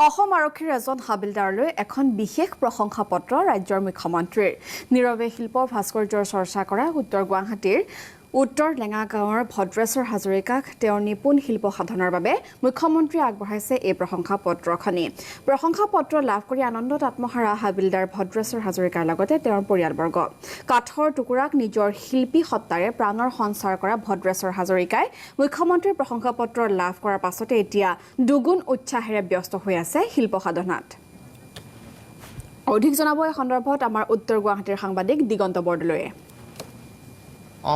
অসম আৰক্ষীৰ এজন হাবিলদাৰলৈ এখন বিশেষ প্ৰশংসা পত্ৰ ৰাজ্যৰ মুখ্যমন্ত্ৰীৰ নীৰৱে শিল্প ভাস্কৰ্যৰ চৰ্চা কৰা উত্তৰ গুৱাহাটীৰ উত্তৰ লেঙা গাঁৱৰ ভদ্ৰেশ্বৰ হাজৰিকাক তেওঁৰ নিপুণ শিল্প সাধনাৰ বাবে মুখ্যমন্ত্ৰীয়ে আগবঢ়াইছে এই প্ৰশংসা পত্ৰখনি। প্ৰশংসা পত্ৰ লাভ কৰি আনন্দত আত্মহাৰা হাবিলদাৰ ভদ্ৰেশ্বৰ হাজৰিকাৰ লগতে তেওঁৰ পৰিয়ালবৰ্গ। কাঠৰ টুকুৰাক নিজৰ শিল্পী সত্তাৰে প্ৰাণৰ সঞ্চাৰ কৰা ভদ্ৰেশ্বৰ হাজৰিকাই মুখ্যমন্ত্ৰীৰ প্ৰশংসা পত্ৰ লাভ কৰাৰ পাছতে এতিয়া দুগুণ উৎসাহেৰে ব্যস্ত হৈ আছে শিল্প সাধনাত। অধিক জনাব এই সন্দৰ্ভত আমাৰ উত্তৰ গুৱাহাটীৰ সাংবাদিক দিগন্ত বৰদলৈয়ে।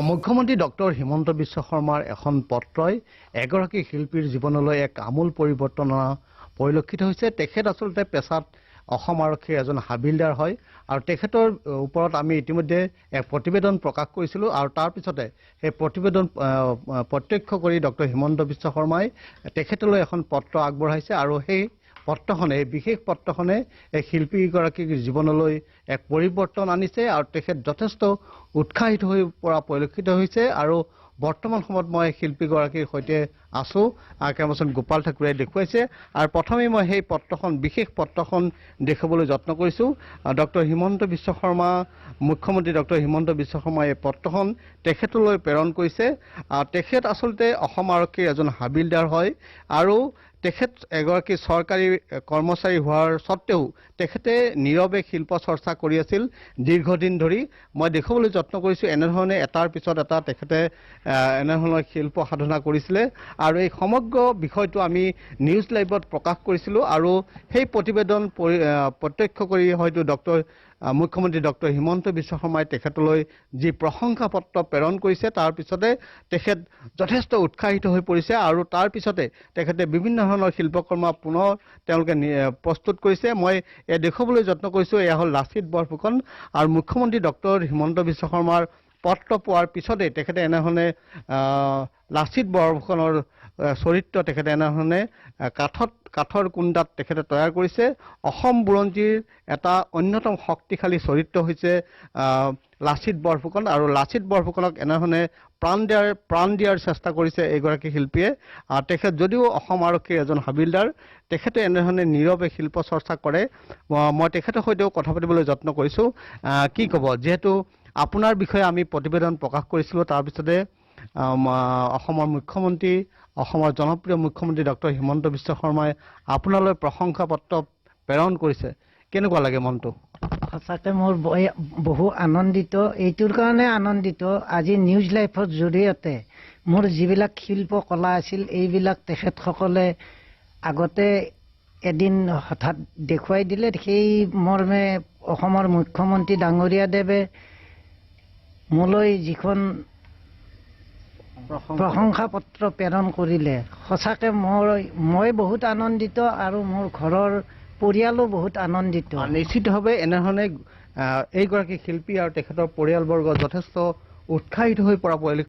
মুখ্যমন্ত্ৰী ডক্টৰ হিমন্ত বিশ্ব শৰ্মাৰ এখন পত্ৰই এগৰাকী শিল্পীৰ জীৱনলৈ এক আমূল পৰিৱৰ্তন পৰিলক্ষিত হৈছে। তেখেত আচলতে পেছাত অসম আৰক্ষীৰ এজন হাবিলদাৰ হয় আৰু তেখেতৰ ওপৰত আমি ইতিমধ্যে এক প্ৰতিবেদন প্ৰকাশ কৰিছিলোঁ আৰু তাৰ পিছতে সেই প্ৰতিবেদন প্ৰত্যক্ষ কৰি ডক্টৰ হিমন্ত বিশ্ব শৰ্মাই তেখেতলৈ এখন পত্ৰ আগবঢ়াইছে আৰু সেই পত্ৰখনে বিশেষ পত্ৰখনে এই শিল্পীগৰাকীৰ জীৱনলৈ এক পৰিৱৰ্তন আনিছে আৰু তেখেত যথেষ্ট উৎসাহিত হৈ পৰা পৰিলক্ষিত হৈছে। আৰু বৰ্তমান সময়ত মই শিল্পীগৰাকীৰ সৈতে আছোঁ, কেমেৰামেন গোপাল ঠাকুৰে দেখুৱাইছে আৰু প্ৰথমে মই সেই পত্ৰখন বিশেষ পত্ৰখন দেখাবলৈ যত্ন কৰিছোঁ। ডক্টৰ হিমন্ত বিশ্ব শৰ্মা মুখ্যমন্ত্ৰী ডক্টৰ হিমন্ত বিশ্ব শৰ্মাই এই পত্ৰখন তেখেতলৈ প্ৰেৰণ কৰিছে। তেখেত আচলতে অসম আৰক্ষীৰ এজন হাবিলদাৰ হয় আৰু তেখেত এগৰাকী চৰকাৰী কৰ্মচাৰী হোৱাৰ স্বত্তেও তেখেতে নীৰৱে শিল্প চৰ্চা কৰি আছিল দীৰ্ঘদিন ধৰি। মই দেখুৱাবলৈ যত্ন কৰিছোঁ এনেধৰণে এটাৰ পিছত এটা তেখেতে এনেধৰণৰ শিল্প সাধনা কৰিছিলে আৰু এই সমগ্ৰ বিষয়টো আমি নিউজ লাইভত প্ৰকাশ কৰিছিলোঁ আৰু সেই প্ৰতিবেদন প্ৰত্যক্ষ কৰি হয়তো মুখ্যমন্ত্ৰী ডক্টৰ হিমন্ত বিশ্ব শৰ্মাই তেখেতলৈ যি প্ৰশংসা পত্ৰ প্ৰেৰণ কৰিছে তাৰ পিছতে তেখেত যথেষ্ট উৎসাহিত হৈ পৰিছে আৰু তাৰ পিছতে তেখেতে বিভিন্ন ধৰণৰ শিল্পকৰ্ম পুনৰ তেওঁলোকে প্ৰস্তুত কৰিছে। মই দেখুৱাবলৈ যত্ন কৰিছোঁ এয়া হ'ল লাচিত বৰফুকন আৰু মুখ্যমন্ত্ৰী ডক্টৰ হিমন্ত বিশ্ব শৰ্মাৰ পত্ৰ পোৱাৰ পিছতে তেখেতে এনেধৰণে লাচিত বৰফুকনৰ চৰিত্ৰ তেখেতে এনেধৰণে কাঠৰ কুণ্ডাত তেখেতে তৈয়াৰ কৰিছে। অসম বুৰঞ্জীৰ এটা অন্যতম শক্তিশালী চৰিত্ৰ হৈছে লাচিত বৰফুকন আৰু লাচিত বৰফুকনক এনেধৰণে প্ৰাণ দিয়াৰ চেষ্টা কৰিছে এইগৰাকী শিল্পীয়ে। তেখেত যদিও অসম আৰক্ষীৰ এজন হাবিলদাৰ, তেখেতে এনেধৰণে নীৰৱে শিল্প চৰ্চা কৰে। মই তেখেতৰ সৈতেও কথা পাতিবলৈ যত্ন কৰিছোঁ। কি ক'ব, যিহেতু আপোনাৰ বিষয়ে আমি প্ৰতিবেদন প্ৰকাশ কৰিছিলোঁ তাৰপিছতে অসমৰ মুখ্যমন্ত্ৰী অসমৰ জনপ্ৰিয় মুখ্যমন্ত্ৰী ডক্টৰ হিমন্ত বিশ্ব শৰ্মাই আপোনালৈ প্ৰশংসা পত্ৰ প্ৰেৰণ কৰিছে, কেনেকুৱা লাগে মনটো? সঁচাকৈ মোৰ বহু আনন্দিত। এইটোৰ কাৰণে আনন্দিত আজি নিউজ লাইভৰ জৰিয়তে মোৰ যিবিলাক শিল্পকলা আছিল এইবিলাক তেখেতসকলে আগতে এদিন হঠাৎ দেখুৱাই দিলে। সেই মৰ্মে অসমৰ মুখ্যমন্ত্ৰী ডাঙৰীয়াদেৱে মোলৈ যিখন প্ৰশংসা পত্ৰ প্ৰেৰণ কৰিলে সঁচাকৈ মই বহুত আনন্দিত আৰু মোৰ ঘৰৰ পৰিয়ালো বহুত আনন্দিত। নিশ্চিতভাৱে এনেধৰণে এইগৰাকী শিল্পী আৰু তেখেতৰ পৰিয়ালবৰ্গ যথেষ্ট উৎসাহিত হৈ পৰা পৰিলক্ষিত